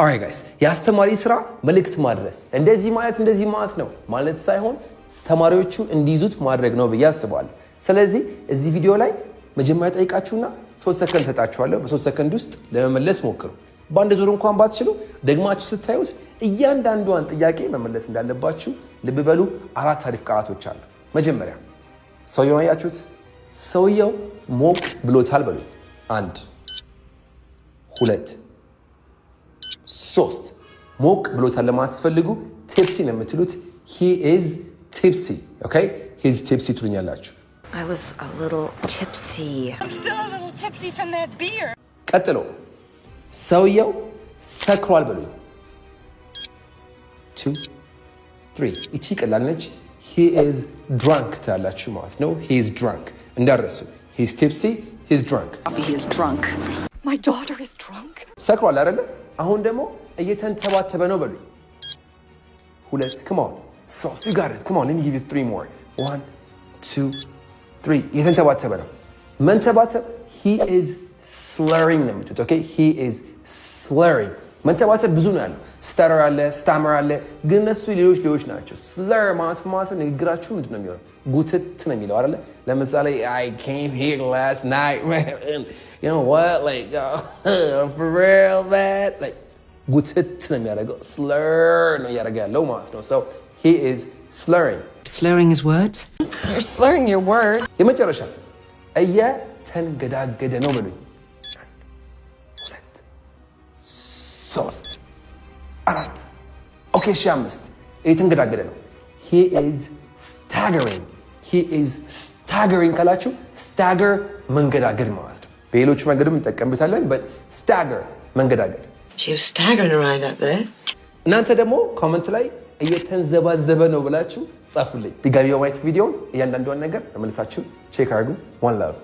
Alright guys, የአስተማሪ ስራ መልእክት ማድረስ እንደዚህ ማለት ነው ማለት ሳይሆን ተማሪዎቹ እንዲይዙት ማድረግ ነው ብዬ አስባለሁ። ስለዚህ እዚህ ቪዲዮ ላይ መጀመሪያ ጠይቃችሁና 3 ሰከንድ ሰጣችኋለሁ። በ3 ሰከንድ ውስጥ ለመመለስ ሞክሩ። በአንድ ዙር እንኳን ባትችሉ ደግማችሁ ስታዩት እያንዳንዷን ጥያቄ መመለስ እንዳለባችሁ ልብ በሉ። 4 አሪፍ ቃላቶች አሉ። መጀመሪያ ሰውየውን አያችሁት? ሰውየው ሞቅ ብሎታል በሉ። 1 2 3 ሞቅ ብሎታል ለማትፈልጉ ቲፕሲ ነው የምትሉት። he is tipsy. Okay? he is tipsy ትሉኛላችሁ። I was a little tipsy. I'm still a little tipsy from that beer. ቀጥሎ ሰውየው ሰክሯል በሉኝ። 2 3 እቺ ቀላል ነች። he is drunk ትላላችሁ ማለት ነው። he is drunk እንዳረሱ he is tipsy, he is drunk. He is drunk. My daughter is drunk. ሰክሯል አይደለ? አሁን ደግሞ እየተንተባተበ ነው በሉኝ። 2 come on 3 you got it come on let me give you 3 more 1 2 3 እየተንተባተበ ነው። መንተባተብ he is slurring ነው የምትሉት። ኦኬ he is slurring መንተባተብ ብዙ ነው ያለው። stutter አለ stammer አለ ግን እነሱ ሌሎች ናቸው። slur ማለት ንግግራችሁ ምንድን ነው የሚሆነው? ጉትት ነው የሚለው አይደለ? ለምሳሌ I came here last night and you know what like for real that like ጉትት ነው የሚያደርገው። slur ነው ያደርጋል ያለው ማለት ነው። so he is slurring. Slurring his words? You're slurring your word. የመጨረሻ እየተንገዳገደ ነው በሉኝ። 2 3 4 ኦኬ 5 እየተንገዳገደ ነው። he is staggering. he is staggering ካላችሁ stagger መንገዳገድ ማለት ነው። በሌሎች መንገድም እንጠቀምበታለን but stagger መንገዳገድ። She was staggering around up there. እናንተ ደግሞ ኮመንት ላይ እየተንዘባዘበ ነው ብላችሁ ጻፉልኝ። ድጋሚ በማየት ቪዲዮውን እያንዳንዷን ነገር ተመልሳችሁ ቼክ አድርጉ። one love